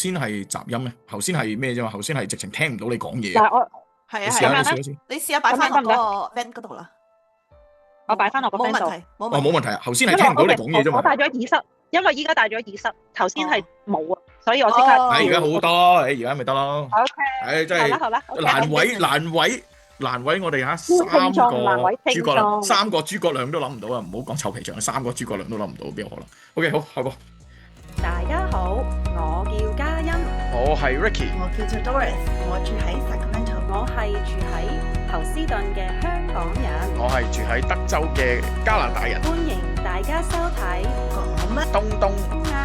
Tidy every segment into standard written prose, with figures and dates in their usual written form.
先係雜音咩？頭先係咩啫嘛？頭先係直情聽唔到你講嘢。但係我你試下，係啊係啊，你試下先。你試下擺翻落嗰個 van 嗰度啦。我擺翻落個冇 van 度。問題，冇哦，問題。冇問題啊！頭先係聽唔到你講嘢啫嘛。我戴咗耳塞，因為依家戴咗耳塞，頭先係冇啊，所以我即刻。而家好多，而家咪得咯。 OK。真係好啦，難為我哋嚇聽眾難為聽諸葛亮，眾三個諸葛亮都諗唔到啊！唔好講臭皮匠，三個諸葛亮都諗唔到，邊有可能？OK，好，下個。大家好，我叫嘉欣，我係 Ricky，我叫做 Doris，我住喺 Sacramento，我係住喺侯斯頓嘅香港人，我係住喺德州嘅加拿大人。歡迎大家收睇講乜？東東啊！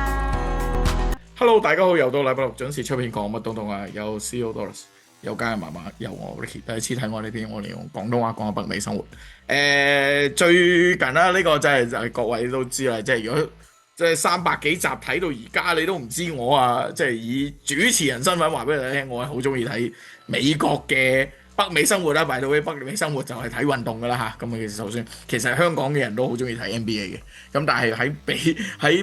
，Hello，大家好，又到禮拜六準時出片講乜東東啊！有 CEO Doris，有家人媽媽，有我 Ricky，第一次睇我呢邊，我哋用廣東話講下北美生活。最近啦，呢個就係各位都知啦，即係如果即係300幾集睇到而家，你都唔知我啊，即係以主持人身份話俾你聽，我係好中意睇美國嘅北美生活啦。by the way，北美生活就係睇運動噶啦嚇。咁其實就算其實香港嘅人都好中意睇 NBA 嘅，咁但係喺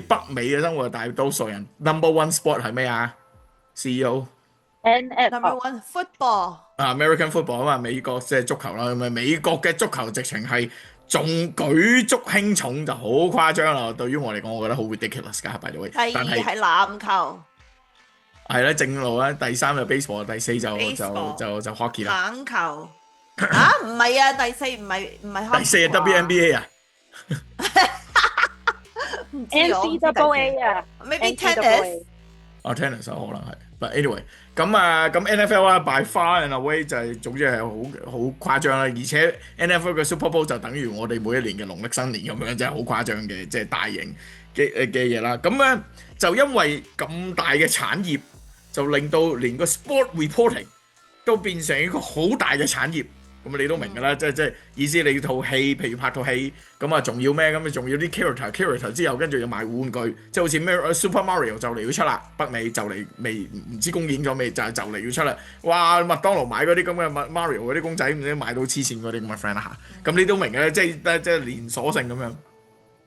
北美嘅生活，大多數人 number one sport 係咩啊？CEO Number NFL one football， American football 啊嘛，美國即係足球啦。咁啊，美國嘅足球直情係仲舉足輕重，就好誇張啦。對於我嚟講，我覺得好 ridiculous 㗎，by the way。第二但係係籃球、係啦，正路啦。第三就 baseball，第四就 Baseball 就 hockey 啦。棒球啊？唔係啊，第四唔係第四係 WNBA 啊。NCAA 啊 ，maybe tennis。哦，tennis 可能係，but anyway，咁NFL 啦，by far and away 就係總之係好誇張啦，而且 NFL 嘅 Super Bowl 就等於我哋每一年嘅農曆新年咁樣，真係好誇張嘅，即係大型嘅嘢啦。咁咧就因為咁大嘅產業，就令到連個 sport reporting 都變成一個好大嘅產業。咁你都明㗎啦，即係意思你套戲，譬如拍套戲，咁啊仲要咩？咁你仲要啲 character 之後，跟住又賣玩具，即係好似 Super Mario 就嚟要出啦，北美就嚟未唔知公演咗未，就嚟要出啦。哇！麥當勞買嗰啲咁嘅 Mario 嗰啲公仔，唔知買到黐線嗰啲咁嘅 friend 啦嚇。咁你都明嘅，即係連鎖性咁樣。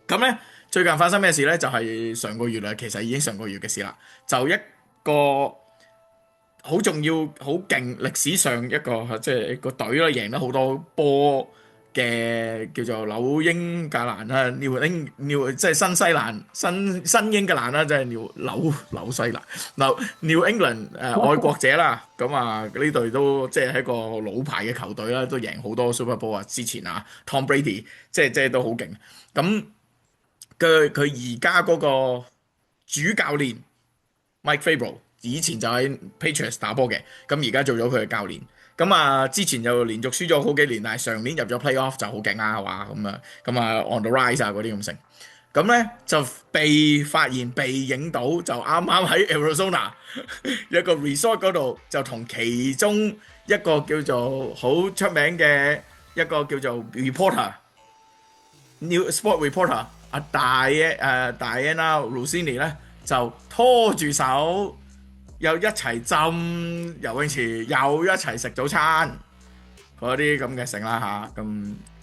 咁咧最近發生咩事咧？就係上個月啦，其實已經上個月嘅事啦，就一個好重要、好勁，歷史上一個即係一個隊啦，贏得好多波嘅叫做紐英格蘭啦，New 即係新西蘭、新英格蘭啦，即係紐西蘭New England 愛國者啦。咁啊呢隊都即係一個老牌嘅球隊啦，都贏好多 Super Bowl 啊。之前啊 Tom Brady 即係都好勁。咁佢而家嗰個主教練 Mike Vrabel。以前就喺 Patriots 打波嘅，咁而家做咗佢嘅教練。咁啊，之前就連續輸咗好幾年，但係上年入咗 playoff 就好勁啊，係嘛？咁啊 on the rise 啊嗰啲咁成。咁咧就被發現被影到，就啱啱喺 Arizona 一個 resort 嗰度，就同其中一個叫做好出名嘅一個叫做 reporter，New Sport reporter 阿Diana Russini 咧就拖住手。又一齊浸游泳池，又一齊食早餐，嗰啲咁嘅成啦嚇，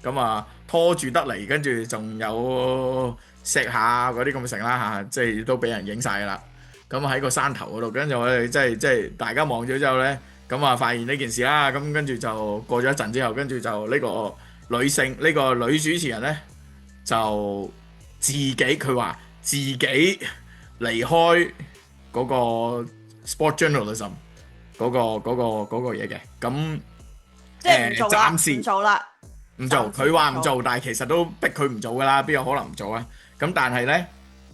咁啊拖住得嚟，跟住仲有錫下嗰啲咁成啦嚇，即係都俾人影晒噶啦。咁喺個山頭嗰度，跟住我哋即係大家望咗之後咧，咁啊發現呢件事啦，咁跟住就過咗一陣之後，跟住就呢個呢個女主持人咧就佢話自己離開嗰個sport journalism 嗰個嘢嘅，咁即係唔做啦，暫時唔做啦，唔做。佢話唔做，但係其實都逼佢唔做噶啦，邊有可能唔做啊？咁但係咧，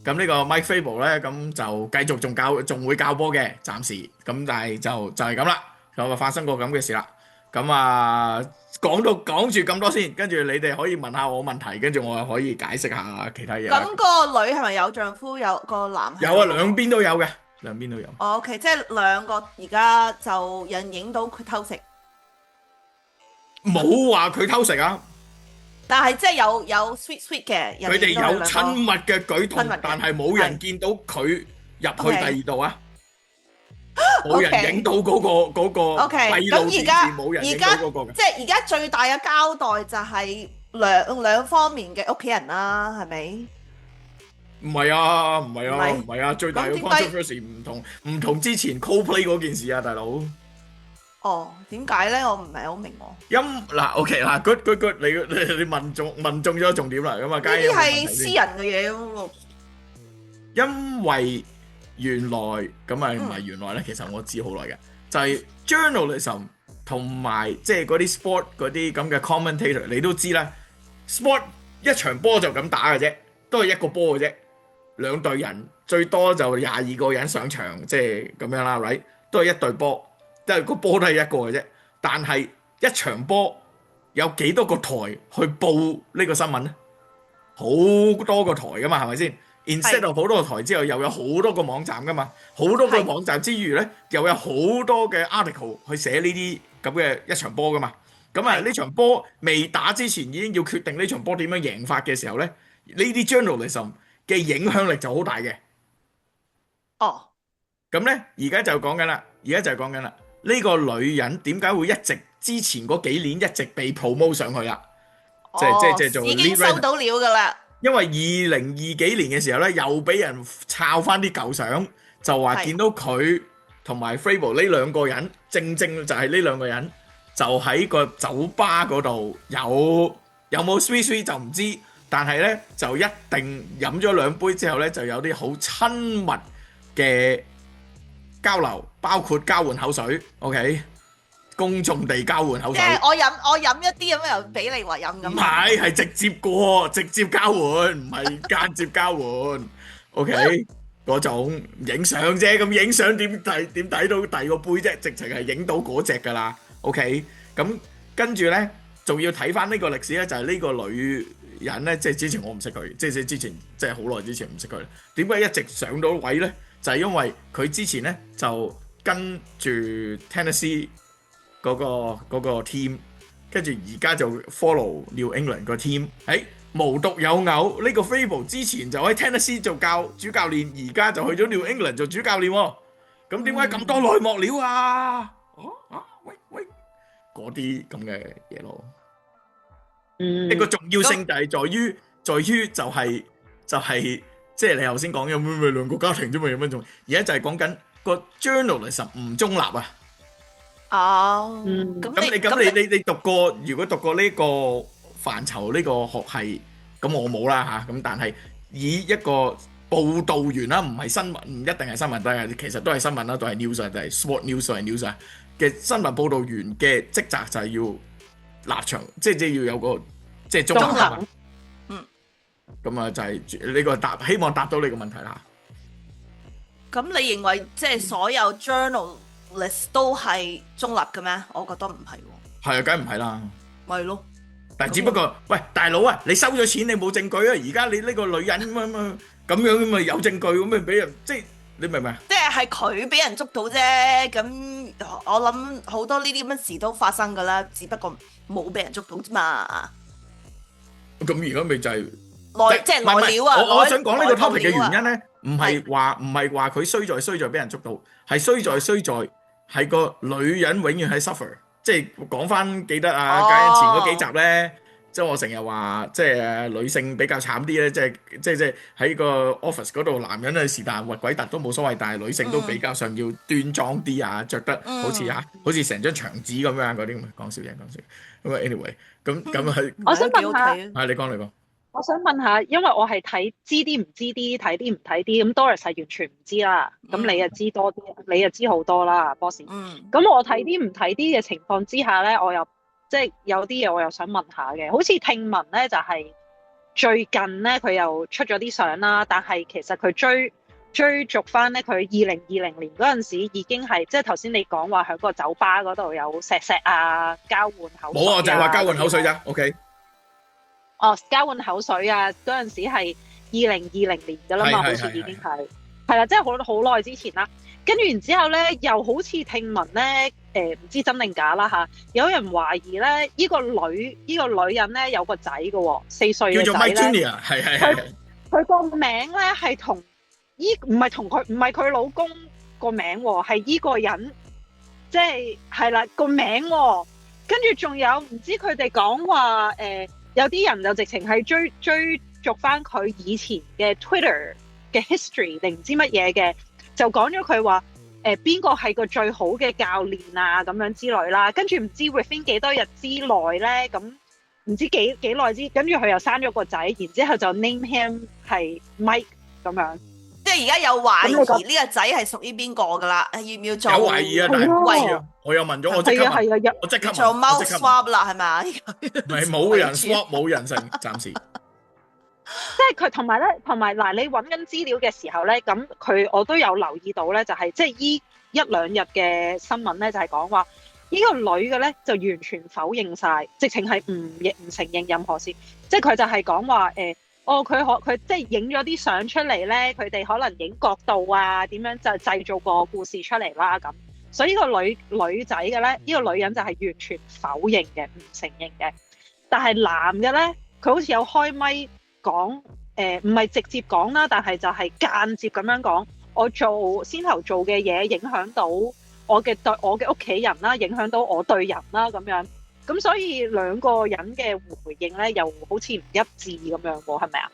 咁呢個 Mike Vrabel 咧，咁就繼續仲會教波嘅，暫時。咁但係就係咁啦，就發生過咁嘅事啦。咁啊，講住咁多先，跟住你哋可以問下我問題，跟住我又可以解釋下其他嘢。咁個女係咪有丈夫，有個男？有啊，兩邊都有嘅。兩邊都有。OK，即係兩個而家就人影到佢偷食，冇話佢偷食啊！但係即係有 sweet 嘅，佢哋有親密嘅舉動，但係冇人見到佢入去第二度啊！冇人影到嗰個閉路電視，冇人影到嗰個嘅。即係而家最大嘅交代就係兩方面嘅屋企人啦，係咪？唔係啊，唔係啊，唔係唔係啊，最大嘅咁點解 controversy 唔同之前 Coldplay 嗰件事啊，大佬。哦，點解咧？我唔係好明喎。嗱，OK 嗱，good good good，你問中咗重點啦，咁啊，呢梗係有啲係冇問題先？私人嘅嘢喎。因為原來咁啊，唔係原來咧，其實我知好耐嘅，就係 journalism 同埋即係嗰啲 sport 嗰啲咁嘅 commentator，你都知啦。sport 一場波就咁打嘅啫，都係一個波嘅啫，兩隊人最多就22個人上場，即係咁樣啦，right？都係一隊波，即係個波都係一個嘅啫。但係一場波有幾多個台去報呢個新聞咧？好多個台噶嘛，係咪先？instead of 好多個台之後，又有好多個網站噶嘛，好多個網站之餘咧，又有好多嘅 article 去寫呢啲咁嘅一場波噶嘛。咁啊，呢場波未打之前已經要決定呢場波點樣贏法嘅時候咧，呢啲 journalism 嘅影響力就好大嘅。哦，咁咧，而家就講緊啦，呢個女人點解會一直之前嗰幾年一直被 promote 上去啦？即係做已經 lead runner 收到料㗎啦。因為2020年嘅時候咧，又俾人抄翻啲舊相，就話見到佢同埋 Fable 呢兩個人，正就係呢兩個人，就喺個酒吧嗰度有冇 sweet 就唔知，但係咧就一定飲咗兩杯之後咧，就有啲好親密嘅交流，包括交換口水，OK， 公眾地交換口水。即係我飲一啲咁又俾你話飲咁。唔係直接交換，唔係間接交換。OK， 嗰種影相啫，咁影相點睇到第二個杯啫？直情係影到嗰隻㗎啦。OK， 咁跟住咧，仲要睇翻呢個歷史咧，就係呢個女人咧，即係之前我唔識佢，即係之前即係好耐之前唔識佢。點解一直上到位咧？就係因為佢之前咧就跟住 Tennessee 嗰個 team。跟住而家就 follow New England 個 team，無獨有偶，呢個 Fable 之前就喺 Tennessee 做主教練，而家就去咗 New England 做主教練喎。咁點解咁多內幕料啊？喂，嗰啲咁嘅嘢咯。一個重要性就係在於就係即係你頭先講嘅咪兩個家庭啫嘛，有乜重要？而家就係講緊個 journalism 唔中立啊。哦，咁你讀過，如果讀過呢個範疇呢個學系，咁我冇啦嚇。咁但係以一個報導員啦，唔係新聞，唔一定係新聞，但係其實都係新聞啦，都係 news 啊，就係 sport news 係 news 啊嘅新聞報導員嘅職責就係要立場，即係要有個即係中立。咁啊就係呢個希望答到你個問題啦。咁你認為即係所有 journalist 都係中立嘅咩？我覺得唔係喎。係啊，梗係唔係啦。咪咯。但係只不過，喂，大佬啊，你收咗錢，你冇證據啊！而家你呢個女人咁樣咪有證據咁咪俾人，即係你明唔明啊？即係佢俾人捉到啫。咁我諗好多呢啲咁嘅事都發生㗎啦，只不過冇俾人捉到啫嘛。咁而家咪就係即係內料啊！我想講呢個 topic 嘅原因咧，唔係話佢衰在俾人捉到，係衰在係個女人永遠係 suffer。即係講翻記得啊，嘉欣前嗰幾集咧，即係我成日話，即係女性比較慘啲咧，即係喺個 office 嗰度，男人係是但核鬼突都冇所謂，但係女性都比較上要端莊啲啊，着得好似成張牆紙咁樣嗰啲咁啊，講笑嘢。咁啊 anyway，咁係我想問下，你講。我想問下，因為我係知啲唔知啲，睇啲唔睇啲，咁 Doris 係完全唔知啦。咁你又知多啲，你又知好多啦，Boss。咁我睇啲唔睇啲嘅情況之下咧，我又即係有啲嘢我又想問下嘅。好似聽聞咧，就係最近咧佢又出咗啲相啦，但係其實佢追逐翻咧，佢2020年嗰陣時已經係即係頭先你講話喺個酒吧嗰度有錫啊，交換口水。冇啊，就係話交換口水咋，OK。交換口水啊！嗰陣時係2020年㗎啦嘛，好似已經係啦，即係好耐之前啦。跟住然之後咧，又好似聽聞咧，唔知真定假啦嚇。有人懷疑咧，呢個女人咧有個仔嘅喎，4歲嘅仔咧。叫做 Mike Junior， 係。佢個名咧係唔係佢老公個名喎，係依個人，即係啦個名喎。跟住仲有唔知佢哋講話有啲人就直情係追續翻佢以前嘅 Twitter 嘅 history 定唔知乜嘢嘅，就講咗佢話邊個係個最好嘅教練啊咁樣之類啦，跟住唔知 within 幾多日之內咧，咁唔知幾耐之，跟住佢又生咗個仔，然之後就 name him 係 Mike 咁樣。即係而家有懷疑呢個仔係屬於邊個㗎啦？要唔要做？有懷疑啊，但係唔知啊。我有問咗，我即刻問，我即刻做 mouth swab 啦，係咪？唔係冇人 swab，冇人性，暫時。即係佢同埋嗱，你揾緊資料嘅時候咧，咁我都有留意到咧，就係即係依一兩日嘅新聞咧，就係講話呢個女嘅咧就完全否認晒，直情係唔承認任何事，即係佢就係講話佢即係影咗啲相出嚟咧，佢哋可能影角度啊，點樣就製造個故事出嚟啦咁。所以呢個女仔嘅咧，呢個女人就係完全否認嘅，唔承認嘅。但係男嘅咧，佢好似有開咪講，唔係直接講啦，但係就係間接咁樣講，我先頭做嘅嘢影響到我嘅屋企人啦，影響到我對人啦咁樣。咁所以兩個人嘅回應咧，又好似唔一致咁樣喎，係咪啊？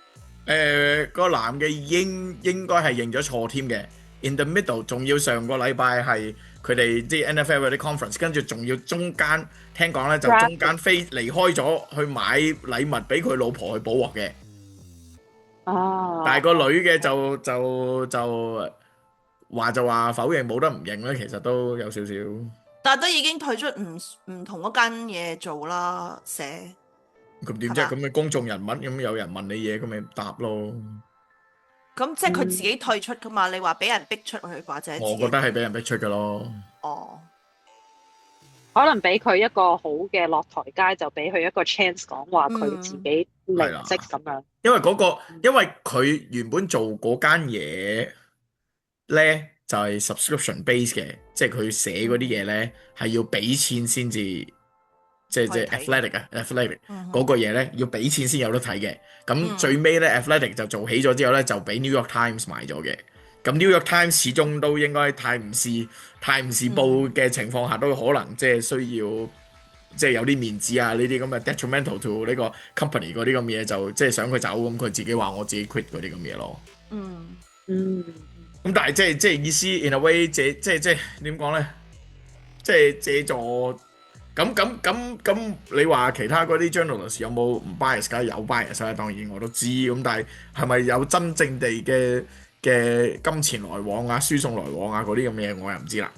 個男嘅應該係認咗錯添嘅。In the middle， 仲要上個禮拜係佢哋啲 NFL 嗰啲 conference， 跟住仲要中間聽講咧就中間離開咗去買禮物俾佢老婆去補鑊嘅。但係個女嘅就話否認，冇得唔認咧，其實都有少少。但係都已經退出唔同嗰間嘢做啦，寫。咁點啫？咁你公眾人物，咁有人問你嘢，咁咪答咯。咁即係佢自己退出噶嘛？你話俾人逼出去或者？我覺得係俾人逼出嘅咯。哦，可能俾佢一個好嘅落台階，就俾佢一個 chance 講話佢自己離職咁樣。因為佢原本做嗰間嘢咧就係 subscription base 嘅，即係佢寫嗰啲嘢咧係要俾錢先至，即係 athletic 嗰個嘢咧要俾錢先有得睇嘅。咁最尾咧 athletic 就做起咗之後咧就俾 New York Times 買咗嘅。咁 New York Times 始終都應該泰晤士報嘅情況下都可能即係需要即係有啲面子啊呢啲咁嘅 detrimental to 呢個 company 嗰啲咁嘢，就即係想佢走，咁佢自己話我自己 quit 嗰啲咁嘢咯。咁但係即係意思 in a way 即係點講咧？即係借助咁你話其他嗰啲 journalist 有冇唔 bias？ 梗係有 bias 啦，當然我都知。咁但係係咪有真正地嘅金錢來往啊、輸送來往啊嗰啲咁嘅嘢，我又唔知啦。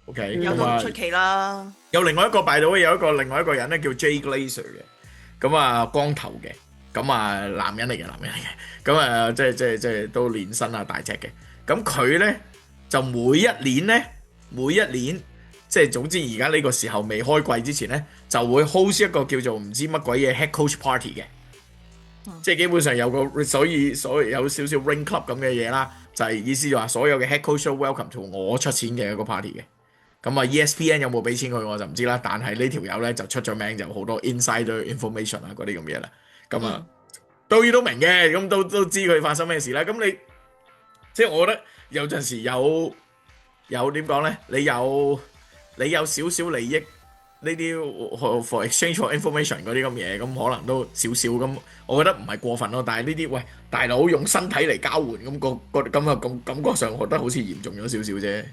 OK，有都唔出奇啦。有另外一個by the way，有另外一個人咧叫 Jay Glazer 嘅，咁啊光頭嘅，咁啊男人嚟嘅，咁啊即係都練身啊大隻嘅，咁佢咧就每一年即係總之而家呢個時候未開季之前咧，就會 host 一個叫做唔知乜鬼嘢 head coach party 嘅。即係基本上有個所以有少少 ring club 咁嘅嘢啦，就係意思就話所有嘅 head coach都 welcome to 我出錢嘅一個 party 嘅。咁啊 ESPN 有冇俾錢佢我就唔知啦，但係呢條友咧就出咗名，就好多 insider information 啊嗰啲咁嘢啦。咁啊都明嘅，咁都知佢發生咩事啦。咁你即係我覺得有陣時有點講咧，你有少少利益。呢啲 for exchange for information 嗰啲咁嘢，咁可能都少少咁，我覺得唔係過分咯。但係呢啲喂大佬用身體嚟交換咁咁感覺上覺得好似嚴重咗少少啫。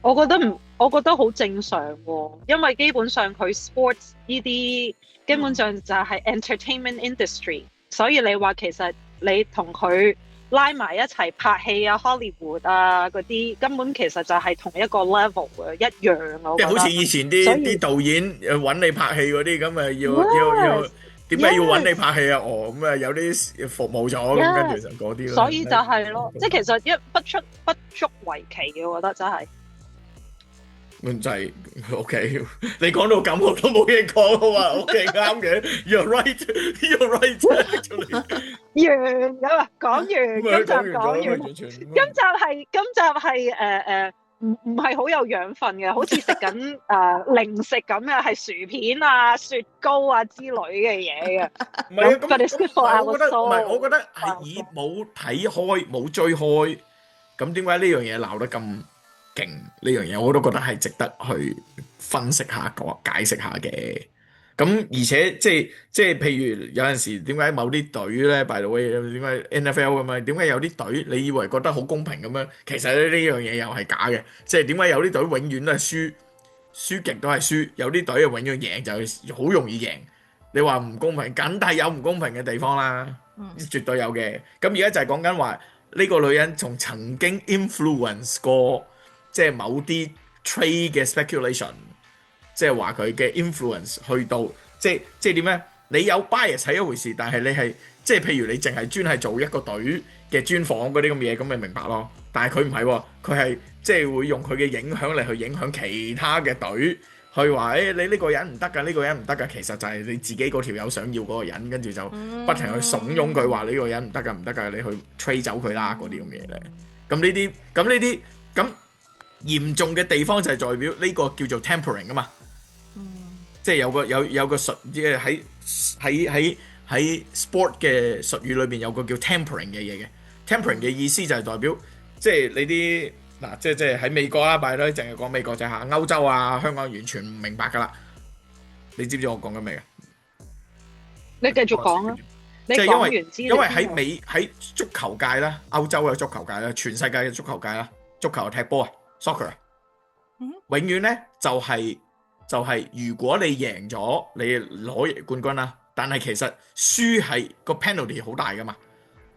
我覺得好正常喎，因為基本上佢 sports 呢啲基本上就係 entertainment industry，所以你話其實你同佢拉埋一齊拍戲啊 Hollywood 啊嗰啲，根本其實就係同一個 level 嘅一樣啊。即係好似以前啲導演揾你拍戲嗰啲咁啊，要點解要揾你拍戲啊？咁啊有啲服務咗咁，跟住就嗰啲咯。所以就係咯，即係其實不足為奇嘅，我覺得真係。就係 OK， 你講到咁我都冇嘢講啊嘛。OK 啱嘅 ，You're right。完咁啊，講完今集講完，今集係唔係好有養分嘅，好似食緊零食咁嘅，係薯片啊、雪糕啊之類嘅嘢嘅。唔係啊，咁我覺得係以冇睇開冇追開，咁點解呢樣嘢鬧得咁勁？呢樣嘢我都覺得係值得去分析下、解釋下嘅。咁而且即係譬如有陣時點解某啲隊咧，by the way，點解 NFL 咁樣？點解有啲隊你以為覺得好公平咁樣？其實咧呢樣嘢又係假嘅。即係點解有啲隊永遠都係輸極都係輸，有啲隊啊永遠贏就好容易贏。你話唔公平，梗係有唔公平嘅地方啦，絕對有嘅。咁而家就係講緊話呢個女人曾經 influence 過即係某啲 trade 嘅 speculation。即係話佢嘅 influence 去到，即係點咧？你有 bias 係一回事，但係你係即係譬如你淨係專係做一個隊嘅專訪嗰啲咁嘅嘢，咁咪明白咯。但係佢唔係喎，佢係即係會用佢嘅影響力去影響其他嘅隊，去話你呢個人唔得㗎，呢個人唔得㗎。其實就係你自己嗰條友想要嗰個人，跟住就不停去慫恿佢話呢個人唔得㗎，唔得㗎，你去 trade 走佢啦嗰啲咁嘅嘢咧。咁呢啲咁嚴重嘅地方就係代表呢個叫做 tampering 啊嘛。即係有個術，即係喺 sport 嘅術語裏邊有個叫 tampering 嘅嘢嘅。tampering 嘅意思就係代表，即係你啲嗱，即係喺美國啦，擺咧淨係講美國就係歐洲啊，香港完全唔明白㗎啦。你知唔知我講緊咩嘅？你繼續講啦。即係因為喺足球界啦，歐洲嘅足球界啦，全世界嘅足球界啦，足球踢波啊 ，soccer，永遠咧就係如果你贏咗，你攞冠軍啦。但係其實輸係個 penalty 好大噶嘛。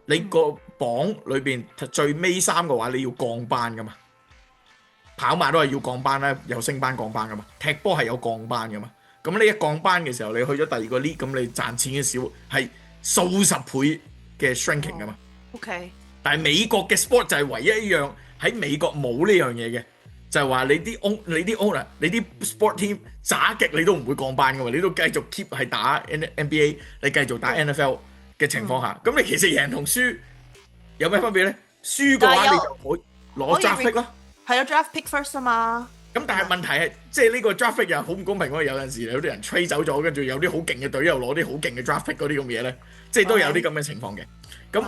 你個榜裏邊最尾3嘅話，你要降班噶嘛。跑馬都係要降班啦，有升班降班噶嘛。踢波係有降班噶嘛。咁你一降班嘅時候，你去咗第二個 league，咁你賺錢嘅少係數十倍嘅 shrinking 噶嘛。OK。但係美國嘅 sport 就係唯一一樣喺美國冇呢樣嘢嘅。就係話你啲 owner，你啲 sport team 渣極你都唔會降班㗎嘛，你都繼續 keep 係打 NBA， 你繼續打 NFL 嘅情況下，咁你其實贏同輸有咩分別咧？輸嘅話你就可以攞 draft pick 咯，係咯 draft pick first 啊嘛。咁但係問題係，即係呢個 draft pick 又好唔公平喎。有陣時有啲人 trade 走咗，跟住有啲好勁嘅隊又攞啲好勁嘅 draft pick 嗰啲咁嘅嘢咧，即係都有啲咁嘅情況嘅。咁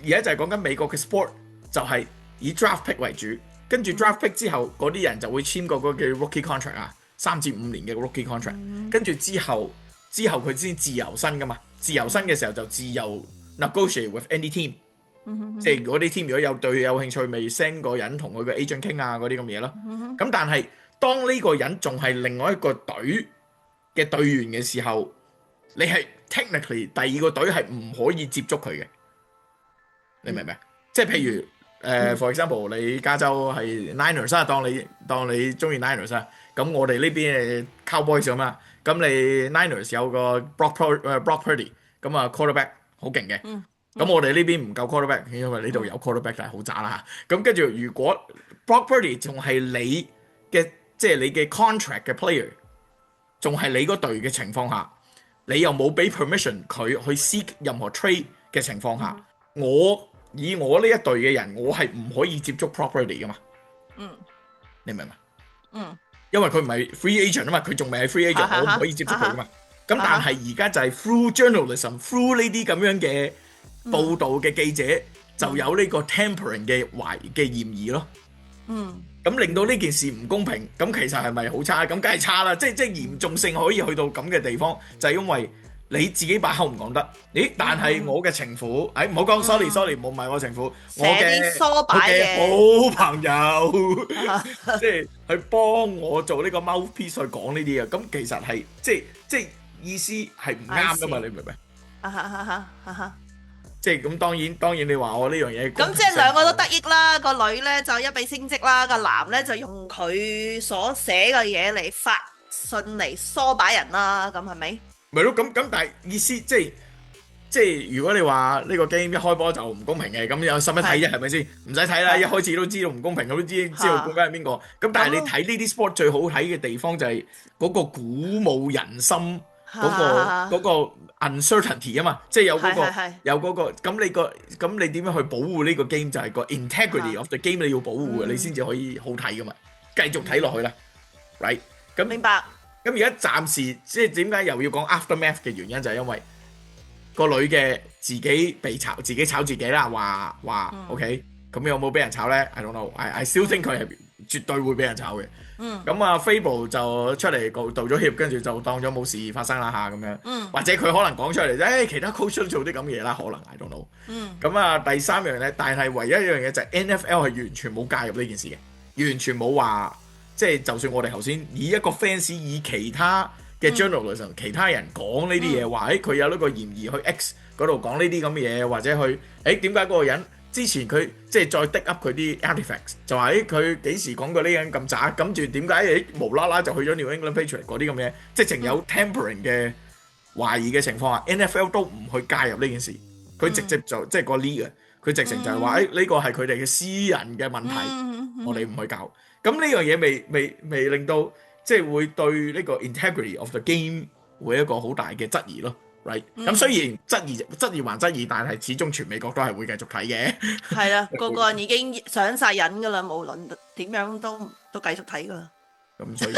而家就係講緊美國嘅 sport 就係以 draft pick 為主。跟住 draft pick 之後，嗰啲人就會簽個嗰叫 rookie contract 啊，3至5年嘅 rookie contract。跟住之後佢先自由身噶嘛，自由身嘅時候就自由 negotiate with any team。即係嗰啲 team 如果有對有興趣，咪 send 個人同佢個 agent 傾啊嗰啲咁嘢咯。咁但係當呢個人仲係另外一個隊嘅隊員嘅時候，你係 technically 第二個隊係唔可以接觸佢嘅。你明唔明？即係譬如。for example， 你加州係 Niners 啊，當你中意 Niners 啊，咁我哋呢邊 Cowboys 咁啦，咁你 Niners 有個 Brock Purdy， 咁啊 quarterback 好勁嘅，咁我哋呢邊唔夠 quarterback， 因為呢度有 quarterback 但係好渣啦嚇，咁跟住如果 Brock Purdy 仲係你嘅，即係你嘅 contract 嘅 player， 仲係你嗰隊嘅情況下，你又冇俾 permission 佢去 seek 任何 trade 嘅情況下，以我呢一隊嘅人，我係唔可以接觸 property 噶嘛？你明嘛？因為佢唔係 free agent 啊嘛，佢仲未係 free agent，我唔可以接觸佢噶嘛。咁但係而家就係 through journalism，through 呢啲咁樣嘅報導嘅記者，就有呢個 tampering 嘅嫌疑咯。咁令到呢件事唔公平，咁其實係咪好差？咁梗係差啦，即係嚴重性可以去到咁嘅地方，就係因為。你自己把口唔講得，咦？但係我嘅情婦，唔好講 sorry，唔係我情婦，我嘅好朋友，即係去幫我做呢個 mouthpiece 去講呢啲啊。咁其實係即係意思係唔啱噶嘛？你明唔明？即係咁當然你話我呢樣嘢，咁即係兩個都得益啦。個女咧就一筆升職啦，個男咧就用佢所寫嘅嘢嚟發信嚟唆擺人啦。咁係咪？咪咯，咁但係意思即係如果你話呢個 game 一開波就唔公平嘅，咁有使乜睇啫？係咪先？唔使睇啦，一開始都知道唔公平，我都知道冠軍係邊個。咁但係你睇呢啲 sport 最好睇嘅地方就係嗰個鼓舞人心嗰個 uncertainty 啊嘛，即係有嗰個咁你點樣去保護呢個 game 就係個 integrity of the game 你要保護嘅，你先至可以好睇噶嘛。繼續睇落去啦 ，right？ 咁明白。咁而家暫時即係點解又要講 aftermath 嘅原因就係因為個女嘅自己被炒，自己炒自己啦，話 OK，咁有冇俾人炒咧？I don't know，I still think 佢係絕對會俾人炒嘅。嗯咁啊，Fable 就出嚟道咗歉，跟住就當咗冇事發生啦咁樣。嗯或者佢可能講出嚟啫，其他 coach 都做啲咁嘢啦，可能 I don't know。嗯咁啊，第三樣咧，但係唯一一樣嘢就係 NFL 係完全冇介入呢件事嘅，完全冇話即係就算我哋頭先以一個 fans 以其他嘅 journalism，其他人講呢啲嘢話，佢有呢個嫌疑去 X 嗰度講呢啲咁嘅嘢，或者去點解嗰個人之前佢即係再 dig up 佢啲 artifacts，就話佢幾時講過呢樣咁渣，跟住點解無啦啦就去咗 New England Patriots 嗰啲咁嘅，即係淨有 tampering 嘅懷疑嘅情況下，NFL 都唔去介入呢件事，佢直接就即係個 league 佢直情就係話呢個係佢哋嘅私人嘅問題，我哋唔去搞。咁呢樣嘢未令到即係會對呢個 integrity of the game 會一個好大嘅質疑咯。right 咁雖然質疑還質疑，但係始終全美國都係會繼續睇嘅。係啦，個個人已經上晒癮㗎啦，無論點樣都繼續睇㗎啦。咁所以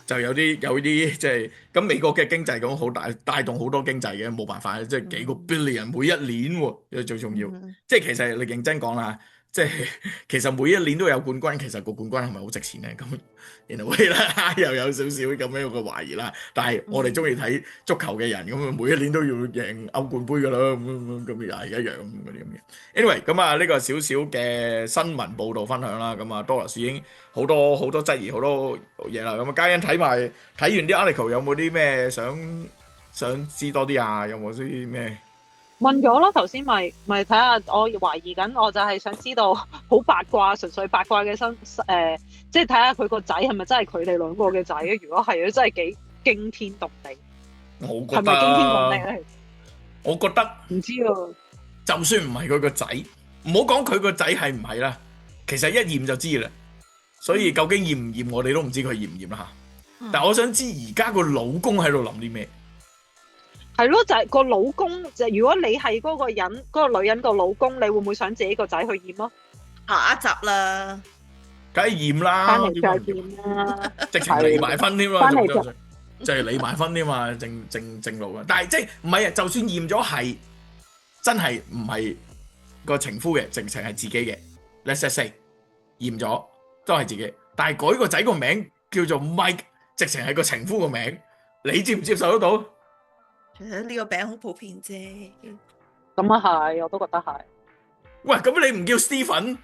就有啲即係咁美國嘅經濟咁好大，帶動好多經濟嘅，冇辦法，即係幾個 billion 每一年喎，最重要。即係其實你認真講啦，即係其實每一年都有冠軍，其實個冠軍係咪好值錢咧？咁in a way啦，又有少少咁樣嘅懷疑啦。但係我哋中意睇足球嘅人，咁每一年都要贏歐冠杯㗎啦，咁又係一樣嗰啲咁嘅。anyway，咁啊呢個少少嘅新聞報導分享啦，咁啊 Doris 已經好多質疑好多嘢啦。咁啊嘉欣睇完啲 article 有冇啲咩想知多啲啊？有冇啲咩？問咗咯，頭先咪睇下，我懷疑緊，我就係想知道好八卦，純粹八卦嘅即係睇下佢個仔係咪真係佢哋兩個嘅仔？如果係，真係幾驚天動地。我覺得係咪驚天動地咧？我覺得唔知啊。就算唔係佢個仔，唔好講佢個仔係唔係啦，其實一驗就知啦。所以究竟驗唔驗，我哋都唔知佢驗唔驗啦嚇。但係我想知而家個老公喺度諗啲咩？係咯，就係個老公就如果你係嗰個人嗰個女人個老公，你會唔會想自己個仔去驗咯？下一集啦，梗係驗啦，翻嚟再見啦，直情離埋婚添啦，翻嚟就係離埋婚添嘛，正路啊！但係即係唔係啊？就算驗咗係真係唔係個情夫嘅，直情係自己嘅 ，let's just say 驗咗都係自己，但係改個仔個名叫做 Mike， 直情係個情夫個名，你接唔接受得到？呢個名好普遍啫。咁啊係，我都覺得係。喂，咁你唔叫 Stephen？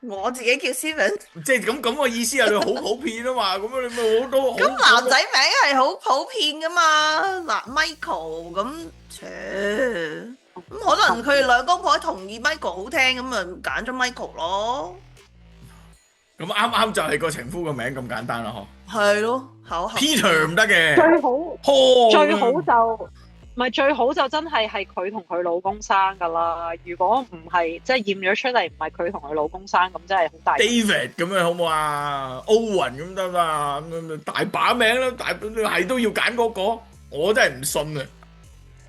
我自己叫 Steven，即係咁嘅意思啊！你好普遍啊嘛，咁你咪好多。咁男仔名係好普遍噶嘛？嗱 Michael 咁，咁可能佢哋兩公婆同意 Michael 好聽，咁咪揀咗 Michael 咯。咁啱就係個情夫個名咁簡單啦，嗬。係咯，Peter 唔得嘅。最好就真係佢同佢老公生噶啦。如果唔係，即係驗咗出嚟唔係佢同佢老公生，咁真係好大。David 咁樣好唔好啊？Owen 咁得嘛？咁大把名啦，係都要揀嗰個，我真係唔信啊！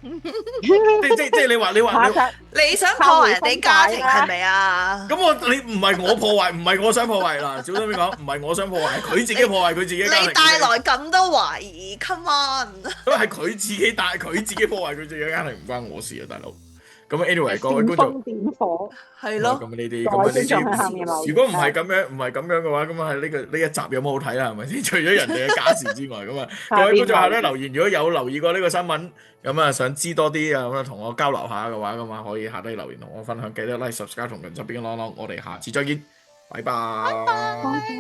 即係你話你想破壞人哋家庭係咪啊？咁你唔係我破壞，唔係我想破壞啦。小心啲講，唔係我想破壞，佢自己破壞佢自己家庭。你帶來咁多懷疑 ，come on！都係佢自己破壞佢自己家庭，唔關我事啊，大佬。咁 anyway， 各位觀眾，點火係咯。咁呢啲，如果唔係咁樣嘅話，咁啊呢一集有冇好睇啦？係咪先？除咗人哋嘅家事之外，咁啊，各位觀眾下咧留言，如果有留意過呢個新聞，咁啊想知多啲啊，咁啊同我交流下嘅話，咁啊可以下低留言同我分享，記得 like、subscribe 同近側邊嘅啷啷，我哋下次再見，拜拜。